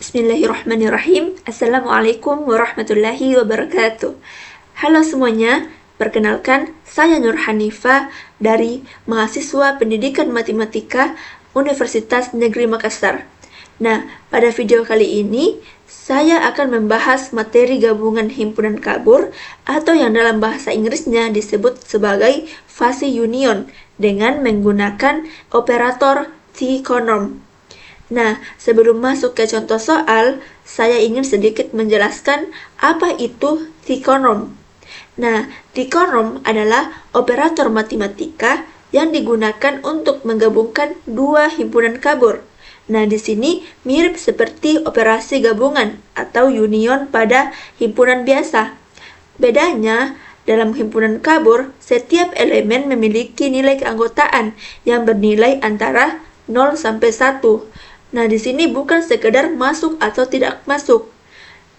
Bismillahirrahmanirrahim. Assalamualaikum warahmatullahi wabarakatuh. Halo semuanya, perkenalkan saya Nur Hanifa dari mahasiswa Pendidikan Matematika Universitas Negeri Makassar. Nah, pada video kali ini saya akan membahas materi gabungan himpunan kabur atau yang dalam bahasa Inggrisnya disebut sebagai fase union dengan menggunakan operator T-conorm. Nah, sebelum masuk ke contoh soal, saya ingin sedikit menjelaskan apa itu T-conorm. Nah, T-conorm adalah operator matematika yang digunakan untuk menggabungkan dua himpunan kabur. Nah, di sini mirip seperti operasi gabungan atau union pada himpunan biasa. Bedanya, dalam himpunan kabur, setiap elemen memiliki nilai keanggotaan yang bernilai antara 0 sampai 1. Nah, di sini bukan sekedar masuk atau tidak masuk.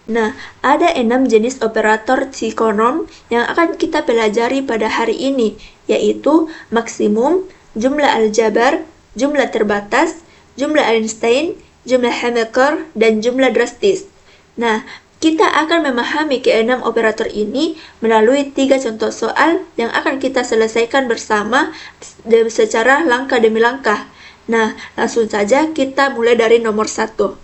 Nah, ada 6 jenis operator T-conorm yang akan kita pelajari pada hari ini, yaitu maksimum, jumlah aljabar, jumlah terbatas, jumlah Einstein, jumlah Hamaker, dan jumlah drastis. Nah, kita akan memahami ke-6 operator ini melalui 3 contoh soal yang akan kita selesaikan bersama secara langkah demi langkah. Nah, langsung saja kita mulai dari nomor 1.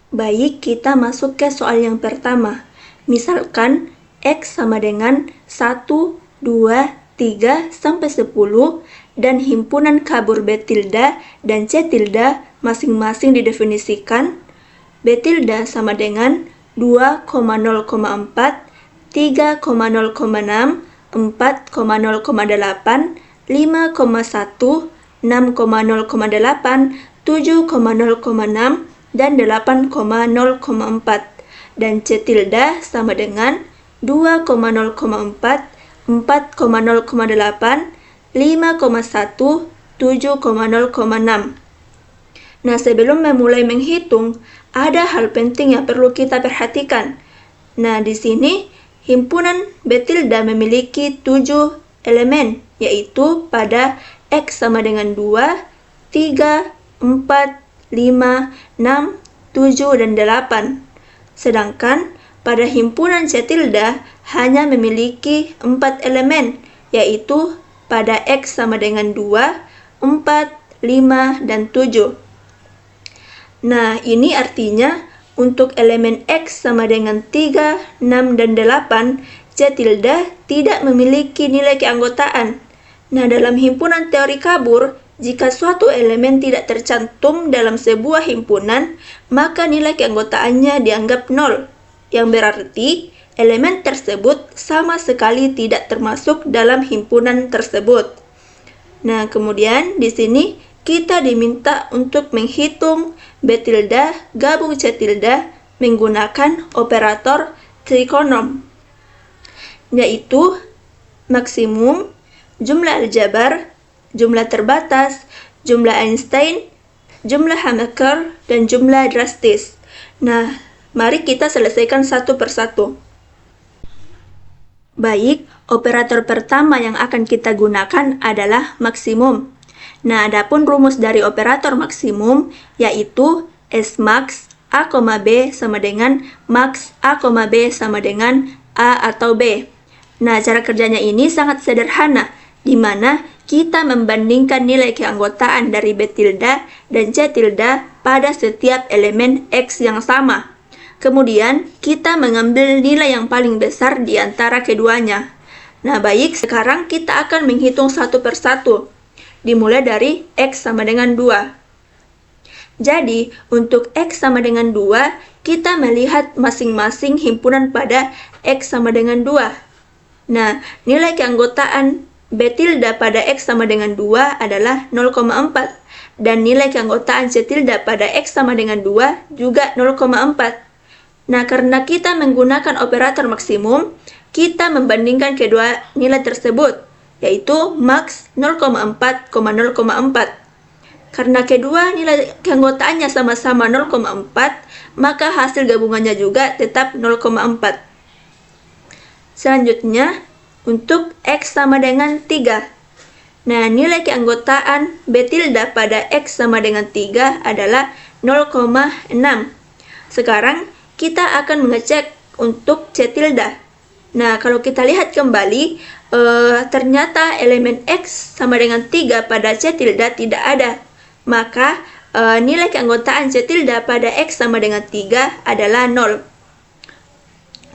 Baik, kita masuk ke soal yang pertama. Misalkan X sama dengan 1, 2, 3, sampai 10 dan himpunan kabur B tilde dan C tilde masing-masing didefinisikan. B tilde sama dengan 2,0,4, 3,0,6, 4,0,8, 5,1, 6,0,8, 7,0,6, dan 8,0,4. Dan C tilde sama dengan 2,0,4, 4,0,8, 5,1, 7,0,6. Nah, sebelum memulai menghitung, ada hal penting yang perlu kita perhatikan. Nah, di sini himpunan B tilde memiliki 7 elemen, yaitu pada X sama dengan 2, 3, 4, 5, 6, 7, dan 8. Sedangkan pada himpunan C tilde hanya memiliki 4 elemen, yaitu pada X sama dengan 2, 4, 5, dan 7. Nah, ini artinya untuk elemen X sama dengan 3, 6, dan 8, C tilde tidak memiliki nilai keanggotaan. Nah, dalam himpunan teori kabur, jika suatu elemen tidak tercantum dalam sebuah himpunan, maka nilai keanggotaannya dianggap 0, yang berarti elemen tersebut sama sekali tidak termasuk dalam himpunan tersebut. Nah, kemudian di sini kita diminta untuk menghitung B tilde gabung C tilde menggunakan operator T-conorm, yaitu maksimum, jumlah aljabar, jumlah terbatas, jumlah Einstein, jumlah Hamaker, dan jumlah drastis. Nah, mari kita selesaikan satu persatu. Baik, operator pertama yang akan kita gunakan adalah maksimum. Nah, adapun rumus dari operator maksimum yaitu S max A, B sama dengan max A, B sama dengan A atau B. Nah, cara kerjanya ini sangat sederhana, di mana kita membandingkan nilai keanggotaan dari B tilde dan C tilde pada setiap elemen X yang sama. Kemudian, kita mengambil nilai yang paling besar di antara keduanya. Nah, baik, sekarang kita akan menghitung satu persatu. Dimulai dari X sama dengan 2. Jadi, untuk X sama dengan 2, kita melihat masing-masing himpunan pada X sama dengan 2. Nah, nilai keanggotaan B tilde pada X sama dengan 2 adalah 0,4. Dan nilai keanggotaan C tilde pada X sama dengan 2 juga 0,4. Nah, karena kita menggunakan operator maksimum, kita membandingkan kedua nilai tersebut, yaitu max 0,4, 0,4. Karena kedua nilai keanggotaannya sama-sama 0,4, maka hasil gabungannya juga tetap 0,4. Selanjutnya, untuk X sama dengan 3. Nah, nilai keanggotaan B tilde pada X sama dengan 3 adalah 0,6. Sekarang kita akan mengecek untuk C tilde. Nah, kalau kita lihat kembali, ternyata elemen X sama dengan 3 pada C tilde tidak ada. Maka nilai keanggotaan C tilde pada X sama dengan 3 adalah 0.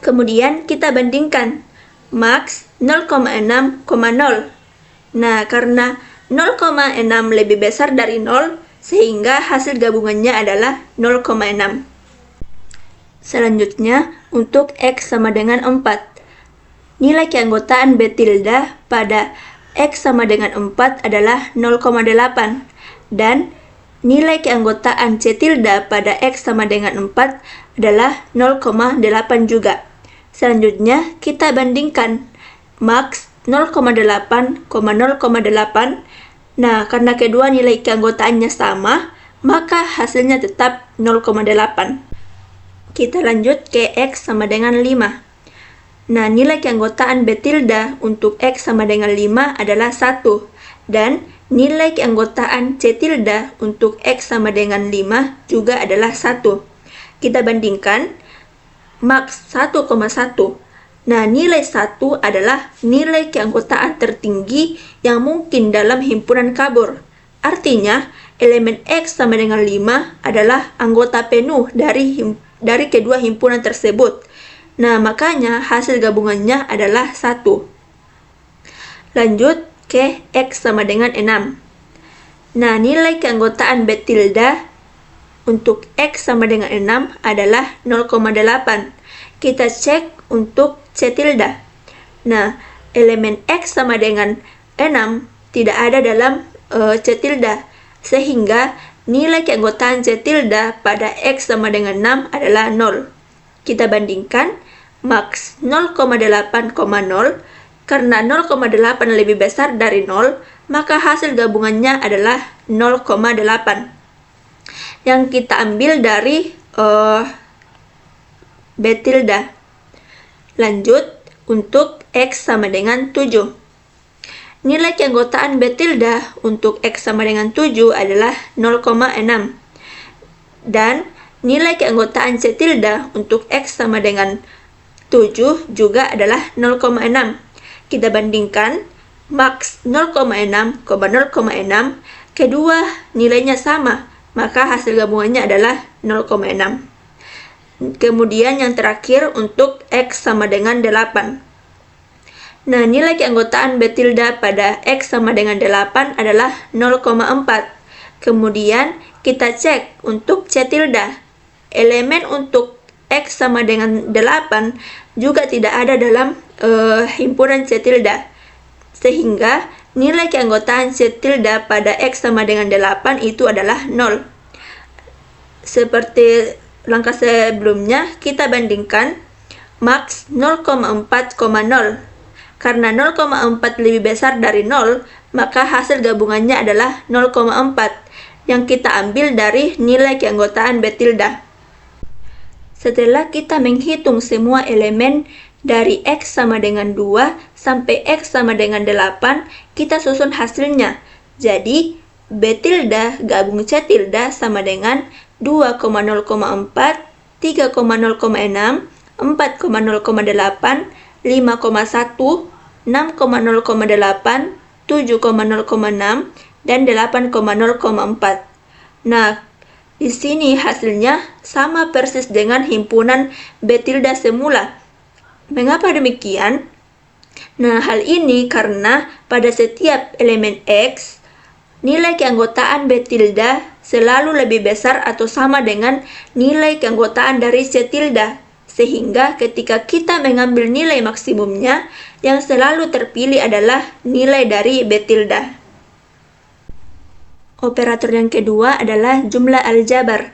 Kemudian kita bandingkan max 0,6,0. Nah, karena 0,6 lebih besar dari 0, sehingga hasil gabungannya adalah 0,6. Selanjutnya, untuk X sama dengan 4. Nilai keanggotaan B tilde pada X sama dengan 4 adalah 0,8. Dan nilai keanggotaan C tilde pada X sama dengan 4 adalah 0,8 juga. Selanjutnya, kita bandingkan max 0,8, 0,8. Nah, karena kedua nilai keanggotaannya sama, maka hasilnya tetap 0,8. Kita lanjut ke X sama dengan 5. Nah, nilai keanggotaan B tilde untuk X sama dengan 5 adalah 1. Dan nilai keanggotaan C tilde untuk X sama dengan 5 juga adalah 1. Kita bandingkan max 1,1. Nah, nilai 1 adalah nilai keanggotaan tertinggi yang mungkin dalam himpunan kabur. Artinya, elemen X sama dengan 5 adalah anggota penuh dari kedua himpunan tersebut. Nah, makanya hasil gabungannya adalah 1. Lanjut ke X sama dengan 6. Nah, nilai keanggotaan B tilde untuk X sama dengan 6 adalah 0,8. Kita cek untuk C tilde. Nah, elemen X sama dengan 6 tidak ada dalam C tilde, sehingga nilai keanggotaan C tilde pada X sama dengan 6 adalah 0. Kita bandingkan max 0,8,0. Karena 0,8 lebih besar dari 0, maka hasil gabungannya adalah 0,8. Yang kita ambil dari B tilde. Lanjut untuk X sama dengan 7. Nilai keanggotaan B tilde untuk X sama dengan 7 adalah 0,6. Dan nilai keanggotaan C tilde untuk X sama dengan 7 juga adalah 0,6. Kita bandingkan max 0,6, 0,6. Kedua nilainya sama, maka hasil gabungannya adalah 0,6. Kemudian yang terakhir untuk X sama dengan 8. Nah, nilai keanggotaan B tilde pada X sama dengan 8 adalah 0,4. Kemudian kita cek untuk C tilde. Elemen untuk X sama dengan 8 juga tidak ada dalam himpunan C tilde. Sehingga nilai keanggotaan C tilde pada X sama dengan 8 itu adalah 0. Seperti langkah sebelumnya, kita bandingkan max 0,4,0. Karena 0,4 lebih besar dari 0, maka hasil gabungannya adalah 0,4 yang kita ambil dari nilai keanggotaan B tilde. Setelah kita menghitung semua elemen dari X sama dengan 2 sampai X sama dengan 8, kita susun hasilnya. Jadi, B tilde gabung C tilde sama dengan 2,0,4, 3,0,6, 4,0,8, 5,1, 6,0,8, 7,0,6, dan 8,0,4. Nah, di sini hasilnya sama persis dengan himpunan B tilde semula. Mengapa demikian? Nah, hal ini karena pada setiap elemen X, nilai keanggotaan B tilde selalu lebih besar atau sama dengan nilai keanggotaan dari C tilde. Sehingga ketika kita mengambil nilai maksimumnya, yang selalu terpilih adalah nilai dari B tilde. Operator yang kedua adalah jumlah aljabar.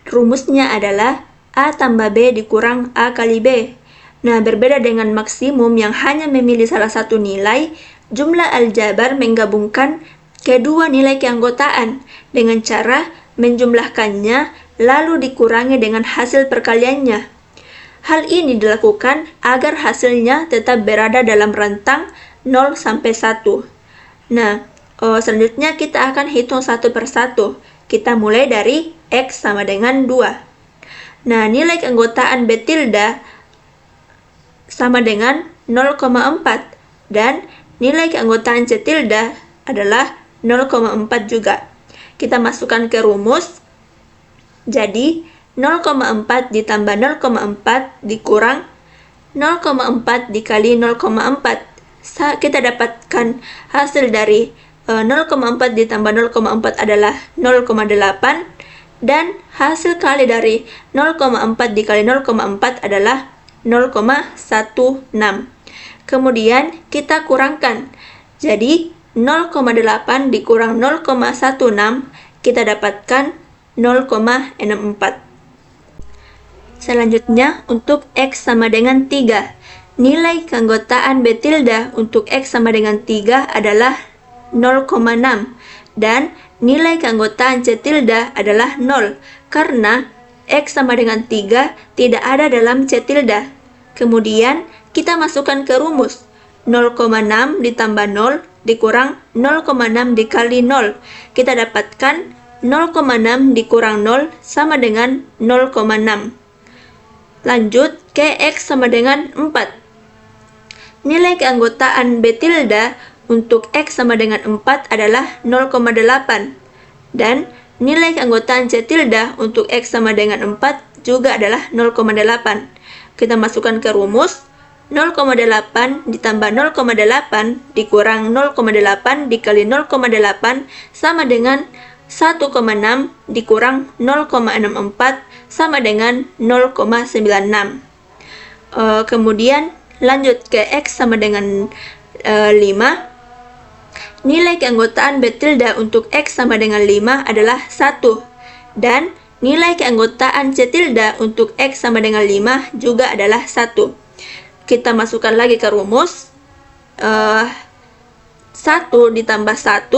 Rumusnya adalah A tambah B dikurang A kali B. Nah, berbeda dengan maksimum yang hanya memilih salah satu nilai, jumlah aljabar menggabungkan kedua nilai keanggotaan dengan cara menjumlahkannya lalu dikurangi dengan hasil perkaliannya. Hal ini dilakukan agar hasilnya tetap berada dalam rentang 0 sampai 1. Nah, selanjutnya kita akan hitung satu persatu. kita mulai dari X sama dengan 2. Nah, nilai keanggotaan B tilde sama dengan 0,4 dan nilai keanggotaan C tilde adalah 0,4 juga. Kita masukkan ke rumus. Jadi 0,4 ditambah 0,4 dikurang 0,4 dikali 0,4. Kita dapatkan hasil dari 0,4 ditambah 0,4 adalah 0,8 dan hasil kali dari 0,4 dikali 0,4 adalah 0,16. Kemudian kita kurangkan. Jadi 0,8 dikurang 0,16 kita dapatkan 0,64. Selanjutnya untuk X sama dengan 3. Nilai keanggotaan B tilde untuk X sama dengan 3 adalah 0,6 dan nilai keanggotaan C tilde adalah 0 karena X sama dengan 3 tidak ada dalam C tilde. Kemudian kita masukkan ke rumus. 0,6 ditambah 0 dikurang 0,6 dikali 0. Kita dapatkan 0,6 dikurang 0 sama dengan 0,6. Lanjut ke X sama dengan 4. Nilai keanggotaan B tilde untuk X sama dengan 4 adalah 0,8 dan nilai keanggotaan C tilde untuk X sama dengan 4 juga adalah 0,8. Kita masukkan ke rumus. 0,8 ditambah 0,8 dikurang 0,8 dikali 0,8 sama dengan 1,6 dikurang 0,64 sama dengan 0,96. Kemudian lanjut ke X sama dengan 5. Nilai keanggotaan B tilde untuk X sama dengan 5 adalah 1 dan nilai keanggotaan C tilde untuk X sama dengan 5 juga adalah 1. Kita masukkan lagi ke rumus. 1 ditambah 1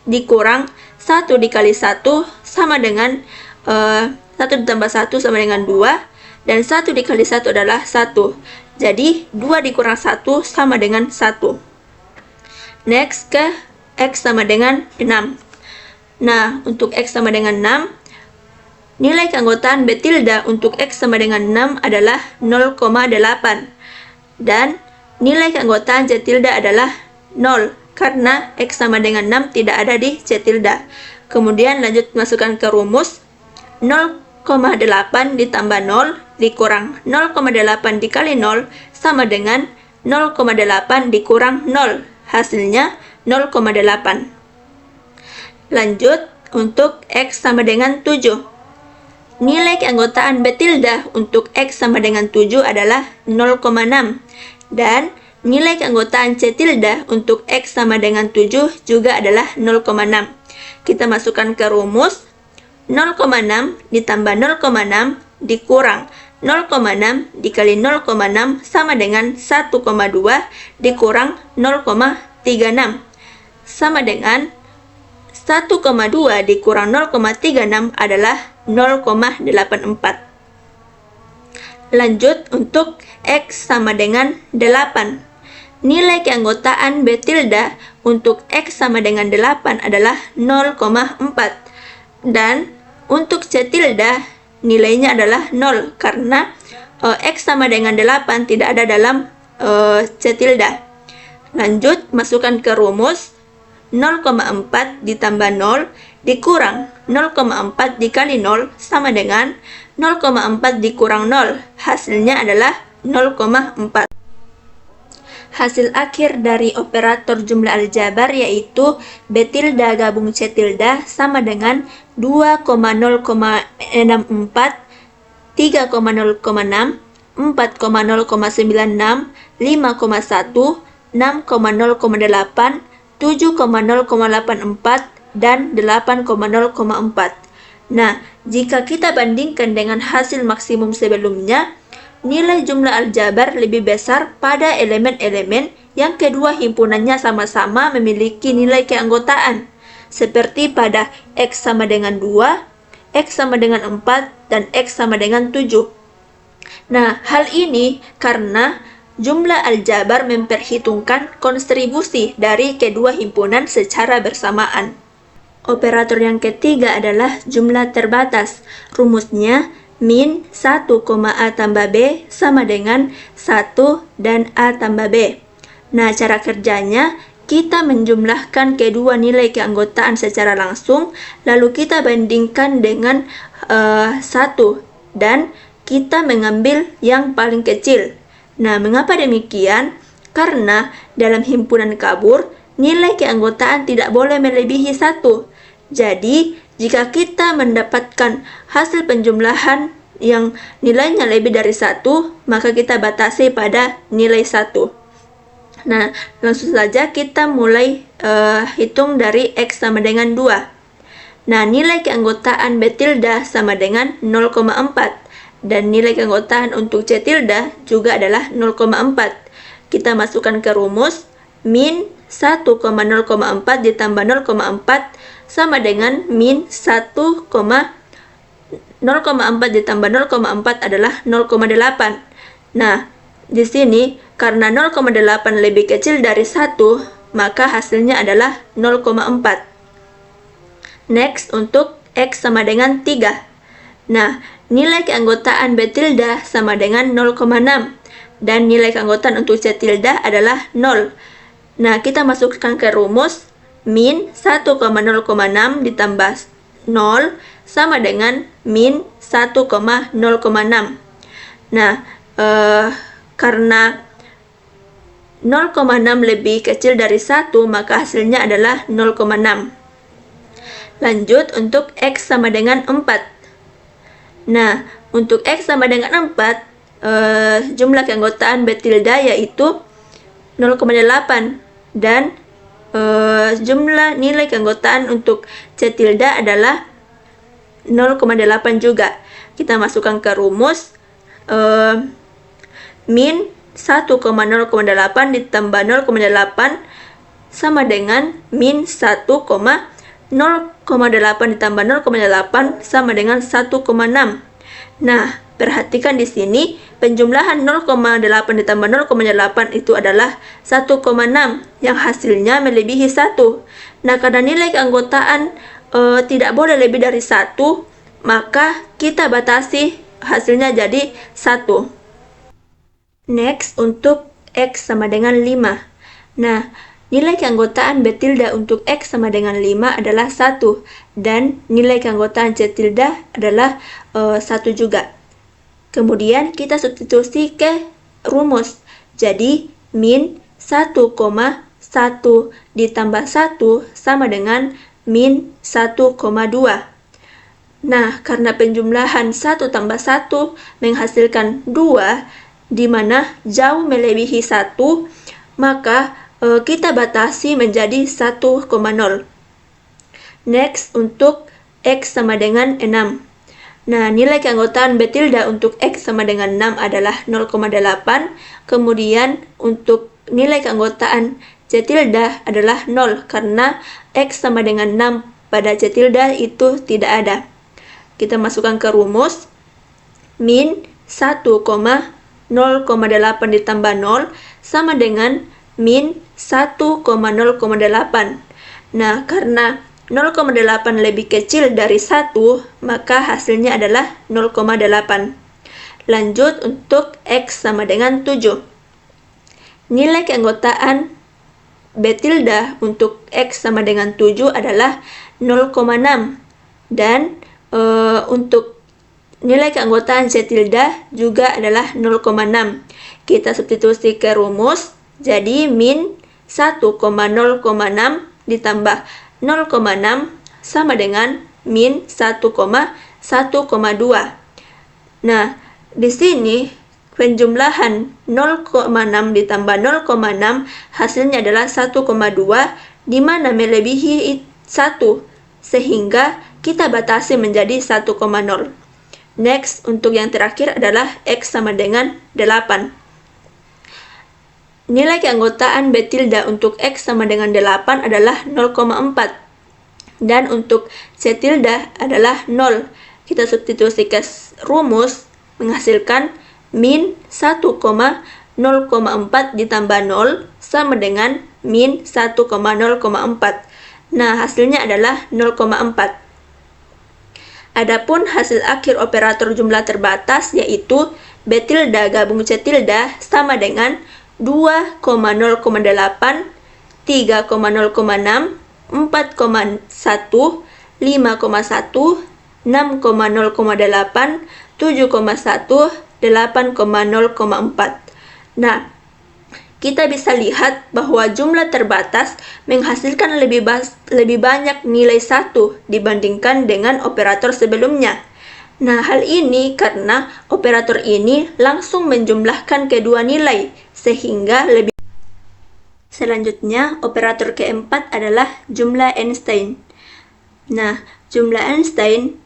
dikurang 1 dikali 1 sama dengan 1 ditambah 1 sama dengan 2 dan 1 dikali 1 adalah 1. Jadi 2 dikurang 1 sama dengan 1. Next ke X sama dengan 6. Nah, untuk X sama dengan 6, nilai keanggotaan B tilde untuk X sama dengan 6 adalah 0,8 dan nilai keanggotaan C tilde adalah 0 karena X sama dengan 6 tidak ada di C tilde. Kemudian lanjut masukkan ke rumus. 0,8 ditambah 0 dikurang 0,8 dikali 0 sama dengan 0,8 dikurang 0. Hasilnya 0,8. Lanjut untuk X sama dengan 7. Nilai keanggotaan B tilde untuk X sama dengan 7 adalah 0,6 dan nilai keanggotaan C tilde untuk X sama dengan 7 juga adalah 0,6. Kita masukkan ke rumus. 0,6 ditambah 0,6 dikurang 0,6 dikali 0,6 sama dengan 1,2 dikurang 0,36 sama dengan 1,2 dikurang 0,36 adalah 0,84. Lanjut untuk X sama dengan 8. Nilai keanggotaan B tilde untuk X sama dengan 8 adalah 0,4 dan untuk C tilde nilainya adalah 0 karena X sama dengan 8 tidak ada dalam C tilde. Lanjut masukkan ke rumus. 0,4 ditambah 0 dikurang 0,4 dikali 0 sama dengan 0,4 dikurang 0. Hasilnya adalah 0,4. Hasil akhir dari operator jumlah aljabar yaitu B tilde gabung C tilde sama dengan 2,0,64, 3,0,6, 4,0,96, 5,1, 6,0,8, 7,0,84, dan 8,0,4. Nah, jika kita bandingkan dengan hasil maksimum sebelumnya, nilai jumlah aljabar lebih besar pada elemen-elemen yang kedua himpunannya sama-sama memiliki nilai keanggotaan, seperti pada X sama dengan 2, X sama dengan 4, dan X sama dengan 7. Nah, hal ini karena jumlah aljabar memperhitungkan konstribusi dari kedua himpunan secara bersamaan. Operator yang ketiga adalah jumlah terbatas. Rumusnya min 1, A tambah B sama dengan 1 dan A tambah B. Nah, cara kerjanya, kita menjumlahkan kedua nilai keanggotaan secara langsung, lalu kita bandingkan dengan 1, dan kita mengambil yang paling kecil. Nah, mengapa demikian? Karena dalam himpunan kabur, nilai keanggotaan tidak boleh melebihi 1. Jadi, jika kita mendapatkan hasil penjumlahan yang nilainya lebih dari 1, maka kita batasi pada nilai 1. Nah, langsung saja kita mulai hitung dari X sama dengan 2. Nah, nilai keanggotaan B tilde sama dengan 0,4. Dan nilai keanggotaan untuk C tilde juga adalah 0,4. Kita masukkan ke rumus, min 1,0,4 ditambah 0,4 sama dengan min 1,0,4 ditambah 0,4 adalah 0,8. Nah, di sini karena 0,8 lebih kecil dari 1, maka hasilnya adalah 0,4. Next, untuk X sama dengan 3. Nah, nilai keanggotaan B tilde sama dengan 0,6. Dan nilai keanggotaan untuk C tilde adalah 0. Nah, kita masukkan ke rumus, min 1,0,6 ditambah 0 sama dengan min 1,0,6. Nah, karena 0,6 lebih kecil dari 1, maka hasilnya adalah 0,6. Lanjut untuk X sama dengan 4. Nah, untuk X sama dengan 4, jumlah keanggotaan B tilde yaitu 0,8. Dan jumlah nilai keanggotaan untuk C tilde adalah 0,8 juga. Kita masukkan ke rumus, min 1,0,8 ditambah 0,8 sama dengan min 1,0,8 ditambah 0,8 sama dengan 1,6. Nah, perhatikan di sini penjumlahan 0,8 ditambah 0,8 itu adalah 1,6 yang hasilnya melebihi 1. Nah, karena nilai keanggotaan tidak boleh lebih dari 1, maka kita batasi hasilnya jadi 1. Next, untuk X sama dengan 5. Nah, nilai keanggotaan B tilde untuk X sama dengan 5 adalah 1, dan nilai keanggotaan C tilde adalah 1 juga. Kemudian kita substitusi ke rumus. Jadi, min 1,1 ditambah 1 sama dengan min 1,2. Nah, karena penjumlahan 1 tambah 1 menghasilkan 2, di mana jauh melebihi 1, maka kita batasi menjadi 1,0. Next, untuk X sama dengan 6. Nah, nilai keanggotaan B tilde untuk X sama dengan 6 adalah 0,8. Kemudian untuk nilai keanggotaan C tilde adalah 0, karena X sama dengan 6 pada C tilde itu tidak ada. Kita masukkan ke rumus, min 1,0,8 ditambah 0 sama dengan min 1,0,8. Nah, karena 0,8 lebih kecil dari 1, maka hasilnya adalah 0,8. Lanjut untuk X sama dengan 7. Nilai keanggotaan B tilde untuk X sama dengan 7 adalah 0,6. Dan untuk nilai keanggotaan C tilde juga adalah 0,6. Kita substitusi ke rumus, jadi min 1,0,6 ditambah 0,6 sama dengan min 1,1,2. Nah, di sini penjumlahan 0,6 ditambah 0,6 hasilnya adalah 1,2, di mana melebihi 1, sehingga kita batasi menjadi 1,0. Next, untuk yang terakhir adalah X sama dengan 8. Nilai keanggotaan B tilde untuk X sama dengan 8 adalah 0,4. Dan untuk C tilde adalah 0. Kita substitusi ke rumus, menghasilkan min 1,0,4 ditambah 0 sama dengan min 1,0,4. Nah, hasilnya adalah 0,4. Adapun hasil akhir operator jumlah terbatas yaitu B tilde gabung C tilde sama dengan 2,0,8, 3,0,6, 4,1, 5,1, 6,0,8, 7,1, 8,0,4. Nah, kita bisa lihat bahwa jumlah terbatas menghasilkan lebih banyak nilai 1 dibandingkan dengan operator sebelumnya. Nah, hal ini karena operator ini langsung menjumlahkan kedua nilai, sehingga lebih. Selanjutnya, operator keempat adalah jumlah Einstein. Nah, jumlah Einstein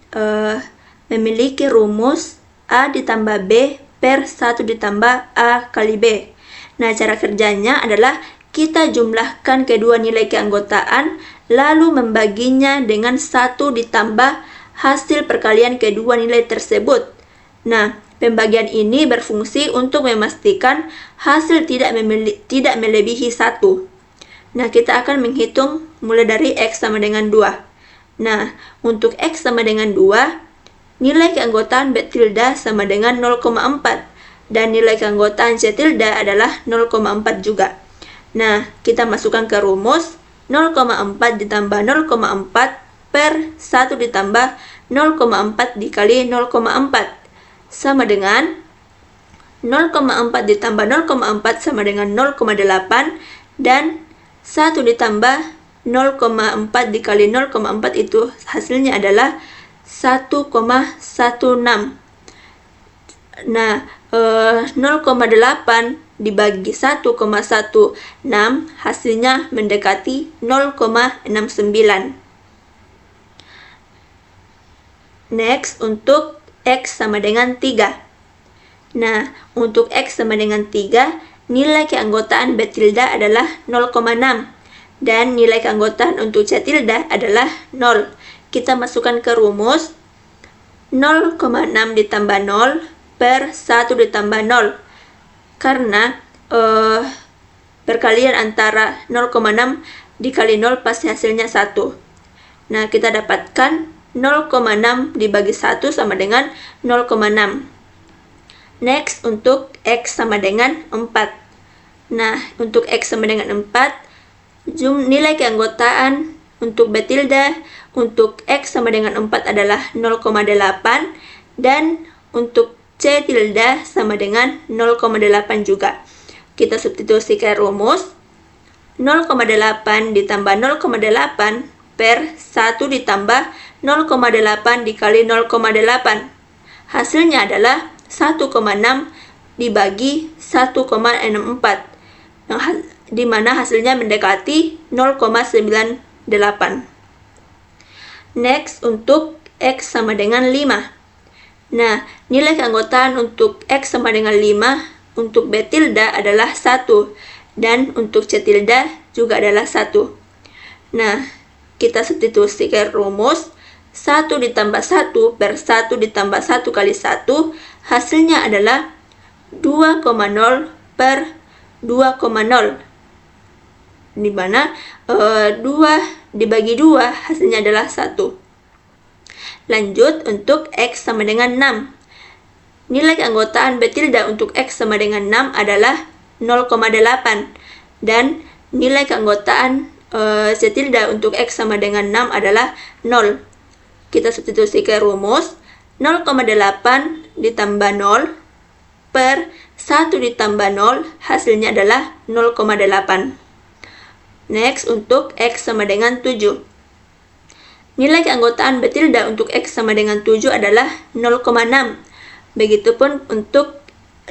memiliki rumus A ditambah B per 1 ditambah A kali B. Nah, cara kerjanya adalah kita jumlahkan kedua nilai keanggotaan, lalu membaginya dengan 1 ditambah hasil perkalian kedua nilai tersebut. Nah, pembagian ini berfungsi untuk memastikan hasil tidak melebihi 1. Nah, kita akan menghitung mulai dari X sama dengan 2. Nah, untuk X sama dengan 2, nilai keanggotaan B tilde sama dengan 0,4. Dan nilai keanggotaan C tilde adalah 0,4 juga. Nah, kita masukkan ke rumus 0,4 ditambah 0,4 per 1 ditambah 0,4 dikali 0,4 sama dengan 0,4 ditambah 0,4 sama dengan 0,8 dan 1 ditambah 0,4 dikali 0,4 itu hasilnya adalah 1,16. Nah, 0,8 dibagi 1,16 hasilnya mendekati 0,69. Next, untuk X sama dengan 3. Nah, untuk X sama dengan 3, nilai keanggotaan B tilde adalah 0,6 dan nilai keanggotaan untuk C tilde adalah 0. Kita masukkan ke rumus 0,6 ditambah 0 per 1 ditambah 0. Karena perkalian antara 0,6 dikali 0 pasti hasilnya 1. Nah, kita dapatkan 0,6 dibagi 1 sama dengan 0,6. Next, untuk X sama dengan 4. Nah, untuk X sama dengan 4, nilai keanggotaan untuk B tilde untuk X sama dengan 4 adalah 0,8 dan untuk C tilde sama dengan 0,8 juga. Kita substitusi ke rumus 0,8 ditambah 0,8 per 1 ditambah 0,8 dikali 0,8. Hasilnya adalah 1,6 dibagi 1,64, di mana hasilnya mendekati 0,98. Next, untuk X sama dengan 5. Nah, nilai keanggotaan untuk X sama dengan 5 untuk B tilde adalah 1 dan untuk C tilde juga adalah 1. Nah, kita substitusi ke rumus 1 ditambah 1 per 1 ditambah 1 kali 1 hasilnya adalah 2,0 per 2,0, di mana 2 dibagi 2 hasilnya adalah 1. Lanjut, untuk X sama dengan 6. Nilai keanggotaan B tilde untuk X sama dengan 6 adalah 0,8 dan nilai keanggotaan C tilde untuk X sama dengan 6 adalah 0. Kita substitusi ke rumus 0,8 ditambah 0 per 1 ditambah 0 hasilnya adalah 0,8. Next, untuk X sama dengan 7. Nilai keanggotaan B tilde untuk X sama dengan 7 adalah 0,6. Begitupun untuk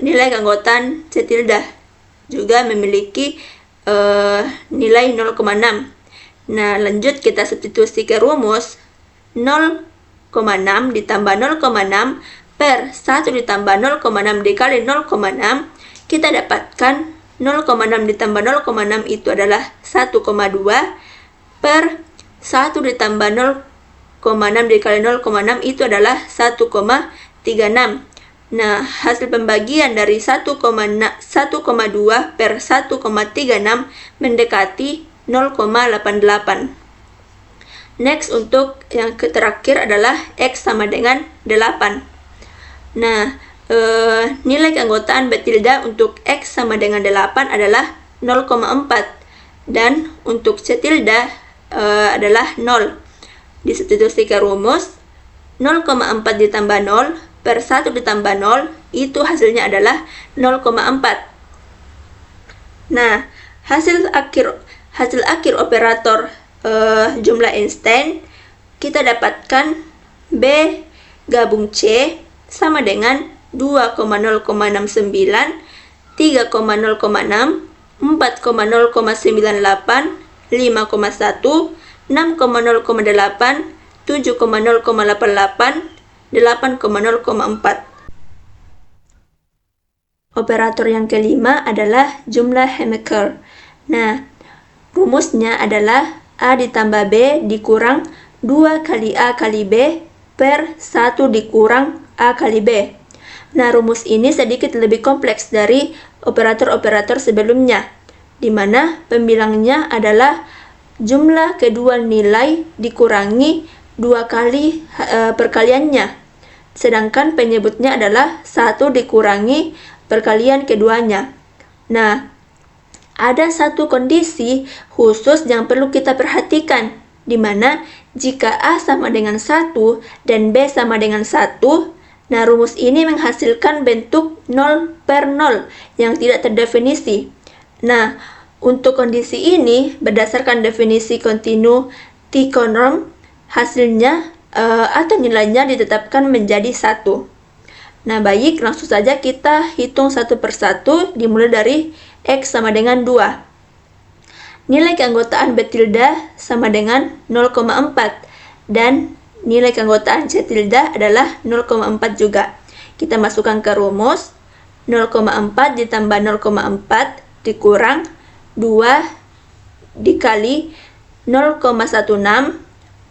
nilai keanggotaan C tilde juga memiliki nilai 0,6. Nah, lanjut kita substitusi ke rumus 0,6 ditambah 0,6 per 1 ditambah 0,6 dikali 0,6. Kita dapatkan 0,6 ditambah 0,6 itu adalah 1,2 per 1 ditambah 0,6 dikali 0,6 itu adalah 1,36. Nah, hasil pembagian dari 1,2 per 1,36 mendekati 0,88. Next, untuk yang terakhir adalah X sama dengan 8. Nah, nilai keanggotaan B tilde untuk X sama dengan 8 adalah 0,4. Dan untuk C tilde adalah 0. Disubstitusi ke rumus, 0,4 ditambah 0 per 1 ditambah 0, itu hasilnya adalah 0,4. Nah, hasil akhir operator jumlah Einstein kita dapatkan B gabung C sama dengan 2,069, 3,0,6, 4,0,98, 5,1, 6,0,8, 7,0,88, 8,0,4. Operator yang kelima adalah jumlah Hamaker. Nah, rumusnya adalah A ditambah B dikurang 2 kali A kali B per 1 dikurang A kali B. Nah, rumus ini sedikit lebih kompleks dari operator-operator sebelumnya, di mana pembilangnya adalah jumlah kedua nilai dikurangi 2 kali perkaliannya, sedangkan penyebutnya adalah 1 dikurangi perkalian keduanya. Nah, ada satu kondisi khusus yang perlu kita perhatikan, di mana jika A sama dengan 1 dan B sama dengan 1, nah rumus ini menghasilkan bentuk 0 per 0 yang tidak terdefinisi. Nah, untuk kondisi ini, berdasarkan definisi kontinu T-conform, hasilnya atau nilainya ditetapkan menjadi 1. Nah, baik, langsung saja kita hitung satu persatu, dimulai dari X sama dengan 2. Nilai keanggotaan B tilde sama dengan 0,4 dan nilai keanggotaan C tilde adalah 0,4 juga. Kita masukkan ke rumus, 0,4 ditambah 0,4 dikurang 2 dikali 0,16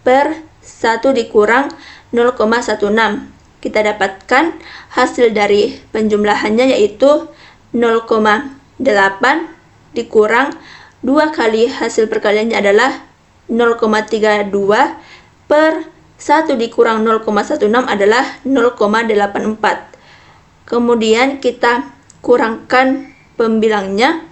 per 1 dikurang 0,16. Kita dapatkan hasil dari penjumlahannya yaitu 0,8 dikurang 2 kali hasil perkaliannya adalah 0,32 per 1 dikurang 0,16 adalah 0,84. Kemudian kita kurangkan pembilangnya,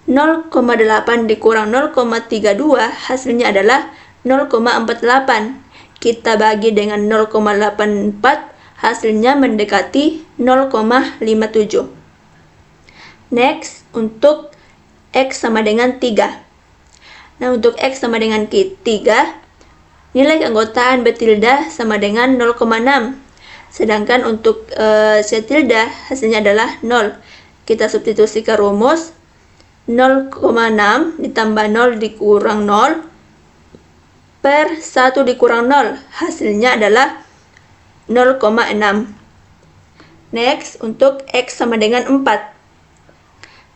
0,8 dikurang 0,32 hasilnya adalah 0,48. Kita bagi dengan 0,84, hasilnya mendekati 0,57. Next, untuk X sama dengan 3. Nah, untuk X sama dengan 3, nilai keanggotaan B tilde sama dengan 0,6. Sedangkan untuk C tilde hasilnya adalah 0. Kita substitusi ke rumus, 0,6 ditambah 0 dikurang 0 per 1 dikurang 0. Hasilnya adalah 0,6. Next, untuk X sama dengan 4.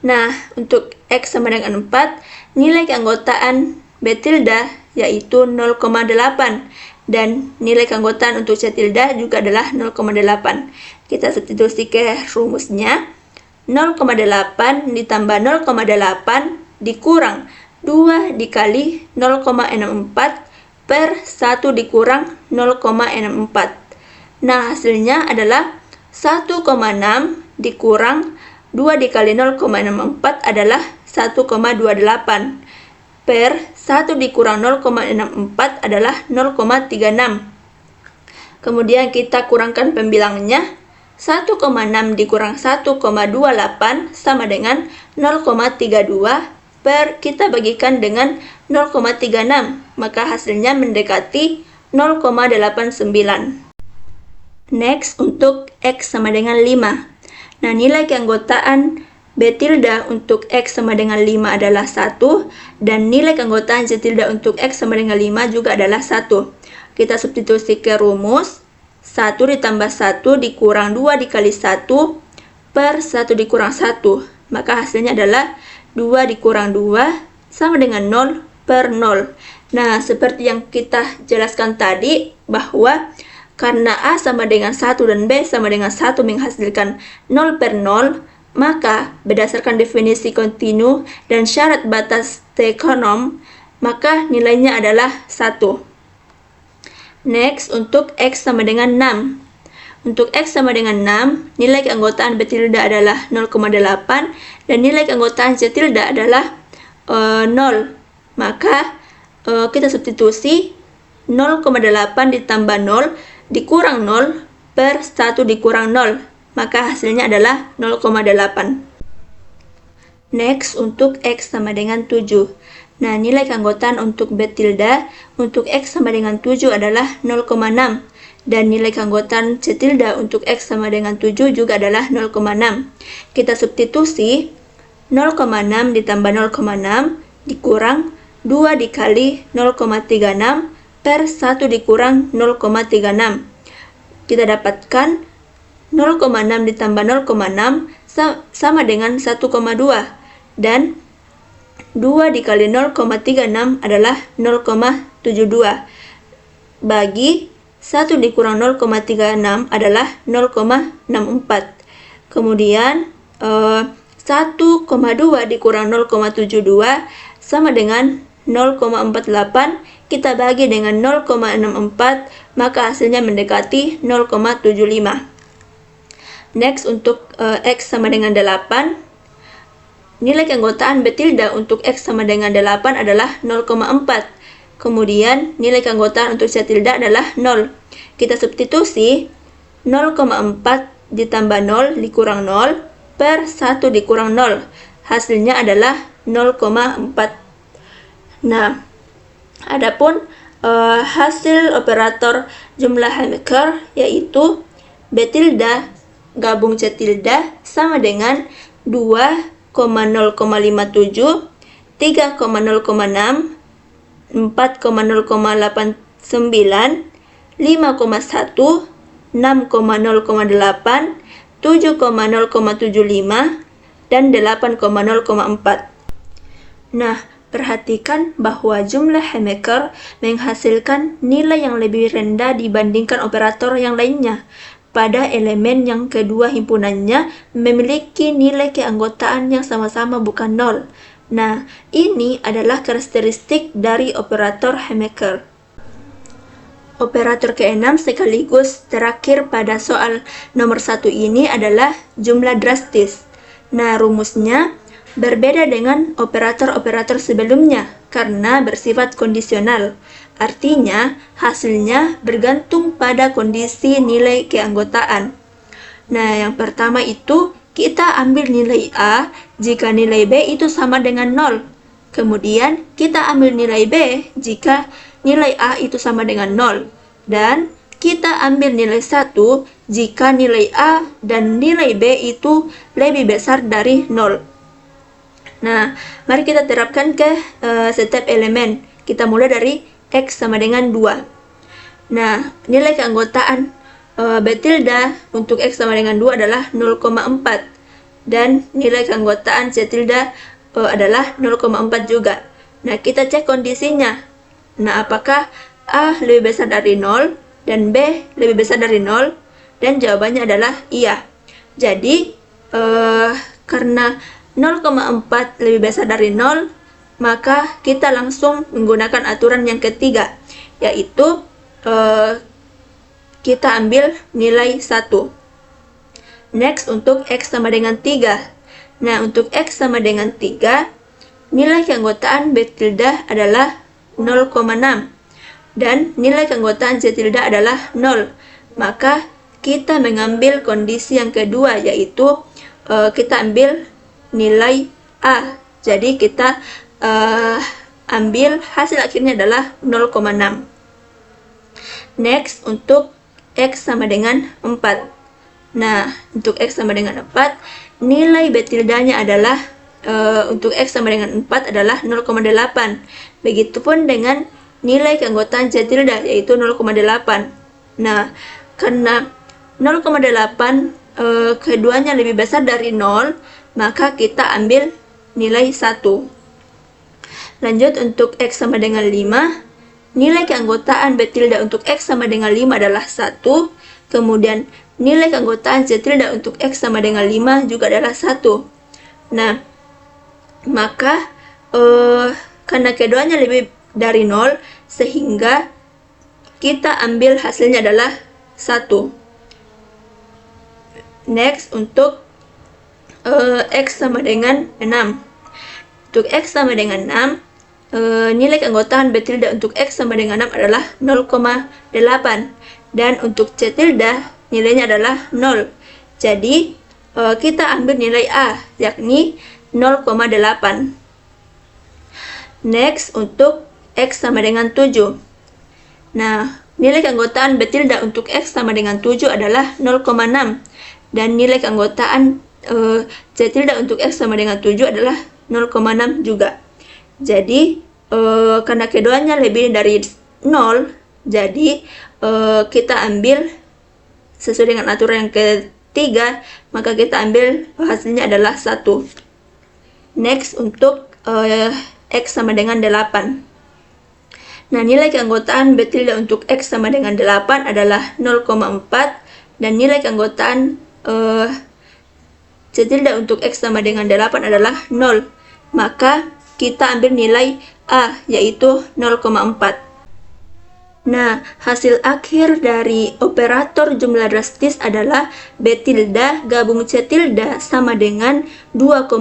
Nah, untuk X sama dengan 4, nilai keanggotaan B tilde yaitu 0,8 dan nilai keanggotaan untuk C tilde juga adalah 0,8. Kita substitusi ke rumusnya, 0,8 ditambah 0,8 dikurang 2 dikali 0,64 per 1 dikurang 0,64. Nah, hasilnya adalah 1,6 dikurang 2 dikali 0,64 adalah 1,28 per 1 dikurang 0,64 adalah 0,36. Kemudian kita kurangkan pembilangnya, 1,6 dikurang 1,28 sama dengan 0,32 per kita bagikan dengan 0,36, maka hasilnya mendekati 0,89. Next, untuk X sama dengan 5. Nah, nilai keanggotaan B tilde untuk X sama dengan 5 adalah 1, dan nilai keanggotaan C tilde untuk X sama dengan 5 juga adalah 1. Kita substitusi ke rumus, 1 ditambah 1 dikurang 2 dikali 1 per 1 dikurang 1. Maka hasilnya adalah 2 dikurang 2 sama dengan 0 per 0. Nah, seperti yang kita jelaskan tadi, bahwa karena A sama dengan 1 dan B sama dengan 1 menghasilkan 0 per 0, maka berdasarkan definisi kontinu dan syarat batas T-conform, maka nilainya adalah 1. Next, untuk X sama dengan 6. Untuk X sama dengan 6, nilai keanggotaan B tilde adalah 0,8 dan nilai keanggotaan C tilde adalah 0. Maka kita substitusi 0,8 ditambah 0 dikurang 0 per 1 dikurang 0. Maka hasilnya adalah 0,8. Next, untuk X sama dengan 7. Nah, nilai keanggotaan untuk B tilde untuk X sama dengan 7 adalah 0,6. Dan nilai keanggotaan C tilde untuk X sama dengan 7 juga adalah 0,6. Kita substitusi 0,6 ditambah 0,6 dikurang 2 dikali 0,36 per 1 dikurang 0,36. Kita dapatkan 0,6 ditambah 0,6 sama dengan 1,2. Dan 2 dikali 0,36 adalah 0,72. Bagi 1 dikurang 0,36 adalah 0,64. Kemudian 1,2 dikurang 0,72 sama dengan 0,48. Kita bagi dengan 0,64, maka hasilnya mendekati 0,75. Next, untuk X sama dengan 8. Nilai keanggotaan B tilde untuk X sama dengan 8 adalah 0,4. Kemudian nilai keanggotaan untuk C tilde adalah 0. Kita substitusi 0,4 ditambah 0 dikurang 0 per 1 dikurang 0. Hasilnya adalah 0,4. Nah, adapun hasil operator jumlah Hamaker yaitu B tilde gabung C tilde sama dengan 2,057, 3,006, 4,089, 5,1, 6,008, 7,075, dan 8,004. Nah, perhatikan bahwa jumlah Hamaker menghasilkan nilai yang lebih rendah dibandingkan operator yang lainnya. Pada elemen yang kedua himpunannya memiliki nilai keanggotaan yang sama-sama bukan 0. Nah, ini adalah karakteristik dari operator Hamaker. Operator keenam sekaligus terakhir pada soal nomor 1 ini adalah jumlah drastis. Nah, rumusnya berbeda dengan operator-operator sebelumnya karena bersifat kondisional. Artinya, hasilnya bergantung pada kondisi nilai keanggotaan. Nah, yang pertama itu kita ambil nilai A jika nilai B itu sama dengan 0. Kemudian, kita ambil nilai B jika nilai A itu sama dengan 0. Dan kita ambil nilai 1 jika nilai A dan nilai B itu lebih besar dari 0. Nah, mari kita terapkan ke setiap elemen. Kita mulai dari X sama dengan 2. Nah, nilai keanggotaan B tilde untuk X sama dengan 2 adalah 0,4. Dan nilai keanggotaan C tilde adalah 0,4 juga. Nah, kita cek kondisinya. Nah, apakah A lebih besar dari 0 dan B lebih besar dari 0? Dan jawabannya adalah iya. Jadi, karena 0,4 lebih besar dari 0, maka kita langsung menggunakan aturan yang ketiga, yaitu kita ambil nilai 1. Next, untuk X sama dengan 3. Nah, untuk X sama dengan 3, nilai keanggotaan B tilde adalah 0,6 dan nilai keanggotaan C tilde adalah 0. Maka kita mengambil kondisi yang kedua, yaitu kita ambil nilai A. Jadi kita ambil hasil akhirnya adalah 0,6. Next, untuk X sama dengan 4. Nah, untuk X sama dengan 4, nilai B tildanya adalah untuk X sama dengan 4 adalah 0,8. Begitupun dengan nilai keanggotaan C tilde yaitu 0,8. Nah, karena 0,8 keduanya lebih besar dari 0, maka kita ambil nilai 1. Lanjut, untuk X sama dengan 5, nilai keanggotaan B tilde untuk X sama dengan 5 adalah 1. Kemudian nilai keanggotaan C tilde untuk X sama dengan 5 juga adalah 1. Nah, maka karena keduanya lebih dari 0, sehingga kita ambil hasilnya adalah 1. Next, untuk X sama dengan 6. Untuk X sama dengan 6, nilai keanggotaan B tilde untuk X sama dengan 6 adalah 0,8. Dan untuk C tilde, nilainya adalah 0. Jadi, kita ambil nilai A, yakni 0,8. Next, untuk X sama dengan 7. Nah, nilai keanggotaan B tilde untuk X sama dengan 7 adalah 0,6. Dan nilai keanggotaan C tilde untuk X sama dengan 7 adalah 0,6 juga. Jadi, karena keduanya lebih dari 0, jadi kita ambil sesuai dengan aturan yang ketiga, maka kita ambil hasilnya adalah 1. Next, untuk X sama dengan 8. Nah, nilai keanggotaan B tilde untuk X sama dengan 8 adalah 0,4, dan nilai keanggotaan C tilde untuk X sama dengan 8 adalah 0. Maka kita ambil nilai A, yaitu 0,4. Nah, hasil akhir dari operator jumlah drastis adalah B tilde gabung C tilde sama dengan 2,1,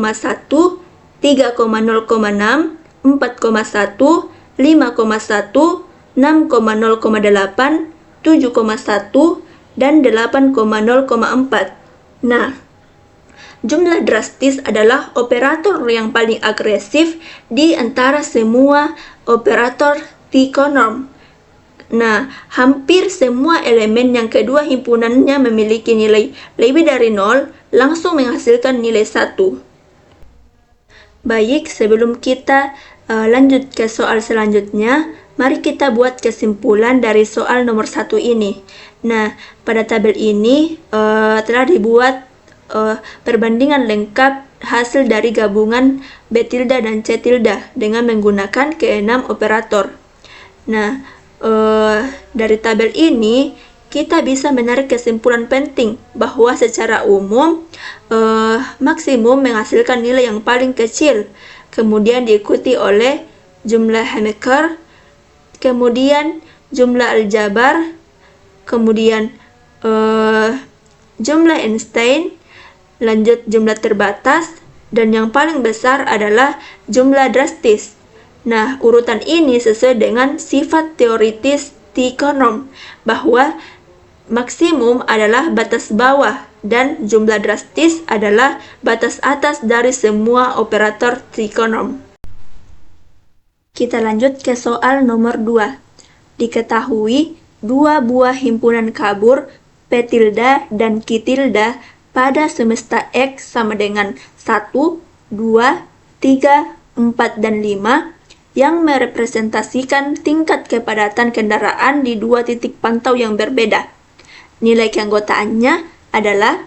3,0,6, 4,1, 5,1, 6,0,8, 7,1, dan 8,0,4. Nah, jumlah drastis adalah operator yang paling agresif di antara semua operator trikonom. Nah, hampir semua elemen yang kedua himpunannya memiliki nilai lebih dari 0 langsung menghasilkan nilai 1. Baik, sebelum kita lanjut ke soal selanjutnya, mari kita buat kesimpulan dari soal nomor 1 ini. Nah, pada tabel ini telah dibuat perbandingan lengkap hasil dari gabungan B tilde dan C tilde dengan menggunakan ke-6 operator. Nah, dari tabel ini kita bisa menarik kesimpulan penting bahwa secara umum maksimum menghasilkan nilai yang paling kecil, kemudian diikuti oleh jumlah Hamaker, kemudian jumlah aljabar, kemudian jumlah Einstein, lanjut jumlah terbatas, dan yang paling besar adalah jumlah drastis. Nah, urutan ini sesuai dengan sifat teoritis trikonom, bahwa maksimum adalah batas bawah dan jumlah drastis adalah batas atas dari semua operator trikonom. Kita lanjut ke soal nomor 2. Diketahui dua buah himpunan kabur P tilde dan Q tilde pada semesta X sama dengan 1, 2, 3, 4, dan 5 yang merepresentasikan tingkat kepadatan kendaraan di dua titik pantau yang berbeda. Nilai keanggotaannya adalah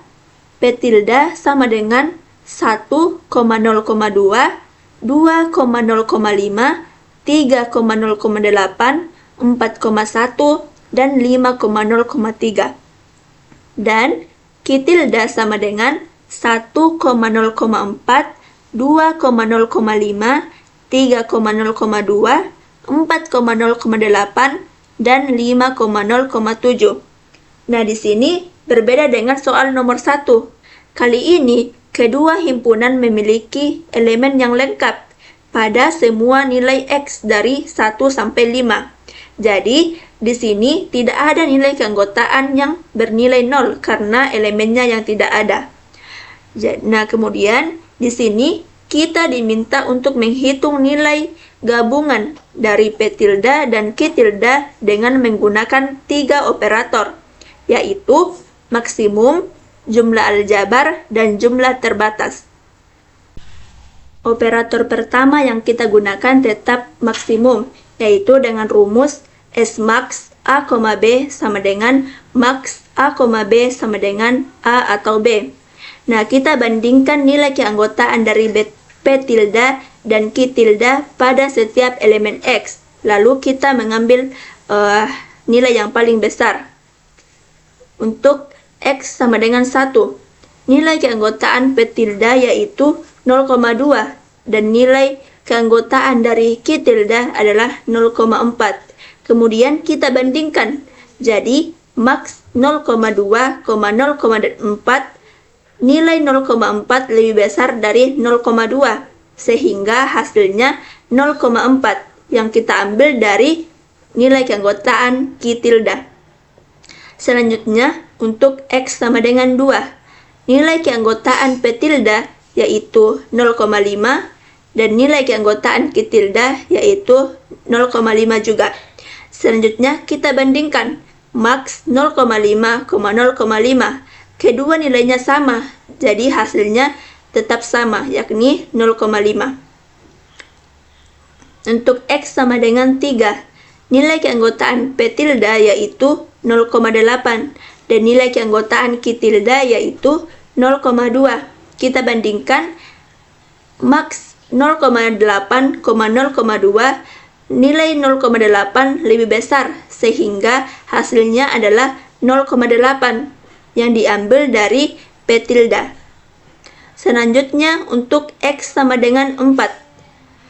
P tilde sama dengan 1,0,2, 2,0,5, 3,0,8, 4,1, dan 5,0,3. Dan Q tilde sama dengan 1,0,4, 2,0,5, 3,0,2, 4,0,8, dan 5,0,7. Nah, di sini berbeda dengan soal nomor 1. Kali ini, kedua himpunan memiliki elemen yang lengkap pada semua nilai X dari 1 sampai 5. Jadi, di sini tidak ada nilai keanggotaan yang bernilai 0 karena elemennya yang tidak ada. Nah, kemudian di sini kita diminta untuk menghitung nilai gabungan dari P tilde dan Q tilde dengan menggunakan 3 operator, yaitu maksimum, jumlah aljabar, dan jumlah terbatas. Operator pertama yang kita gunakan tetap maksimum, yaitu dengan rumus S max A, B sama dengan max A, B sama dengan A atau B. Nah, kita bandingkan nilai keanggotaan dari P tilde dan Q tilde pada setiap elemen X. Lalu kita mengambil nilai yang paling besar. Untuk X sama dengan 1, nilai keanggotaan P tilde yaitu 0,2 dan nilai keanggotaan dari Q tilde adalah 0,4. Kemudian kita bandingkan. Jadi, maks 0,2,0,4, nilai 0,4 lebih besar dari 0,2, sehingga hasilnya 0,4 yang kita ambil dari nilai keanggotaan Q tilde. Selanjutnya, untuk X sama dengan 2, nilai keanggotaan P tilde yaitu 0,5 dan nilai keanggotaan Q tilde yaitu 0,5 juga. Selanjutnya, kita bandingkan maks 0,5,0,5. Kedua nilainya sama, jadi hasilnya tetap sama, yakni 0,5. Untuk X sama dengan 3, nilai keanggotaan P tilde yaitu 0,8 dan nilai keanggotaan Q tilde yaitu 0,2. Kita bandingkan maks 0,8,0,2, nilai 0,8 lebih besar, sehingga hasilnya adalah 0,8 yang diambil dari P tilde. Selanjutnya, untuk X sama dengan 4,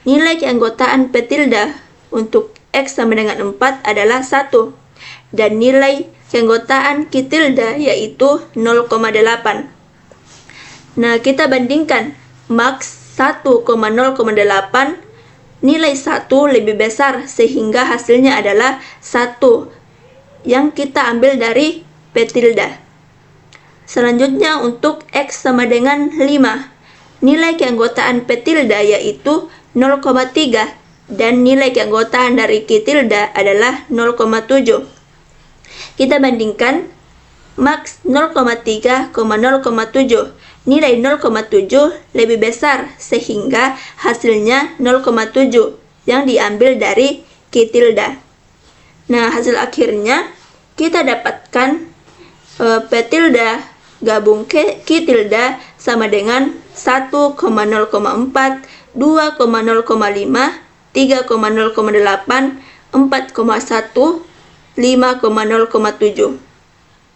nilai keanggotaan P tilde untuk X sama dengan 4 adalah 1, dan nilai keanggotaan Q tilde yaitu 0,8. Nah, kita bandingkan maks 1,0,8, nilai 1 lebih besar, sehingga hasilnya adalah 1 yang kita ambil dari P tilde. Selanjutnya, untuk X sama dengan 5, nilai keanggotaan P tilde yaitu 0,3 dan nilai keanggotaan dari Q tilde adalah 0,7. Kita bandingkan maks 0,3,0,7, nilai 0,7 lebih besar, sehingga hasilnya 0,7 yang diambil dari Q tilde. Nah, hasil akhirnya kita dapatkan P tilde gabung Q tilde sama dengan 1,0,4, 2,0,5, 3,0,8, 4,1, 5,0,7.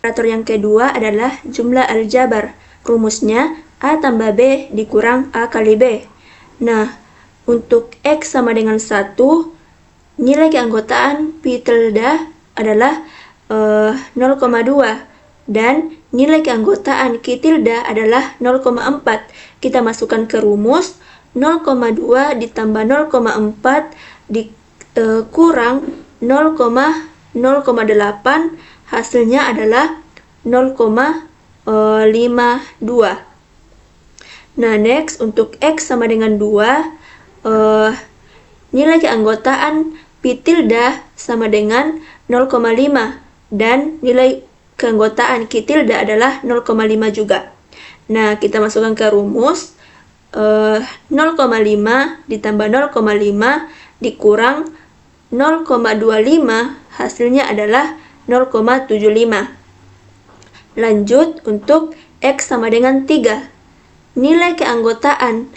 Operator yang kedua adalah jumlah aljabar. Rumusnya A tambah B dikurang A kali B. Nah, untuk X sama dengan 1, nilai keanggotaan P tilde adalah 0,2 dan nilai keanggotaan Q tilde adalah 0,4. Kita masukkan ke rumus, 0,2 ditambah 0,4 dikurang 0,8, hasilnya adalah 0,52. Nah, next untuk X sama dengan 2, nilai keanggotaan P tilde sama dengan 0,5 dan nilai keanggotaan Q tilde adalah 0,5 juga. Nah, kita masukkan ke rumus, 0,5 ditambah 0,5 dikurang 0,25, hasilnya adalah 0,75. Lanjut, untuk X sama dengan 3, nilai keanggotaan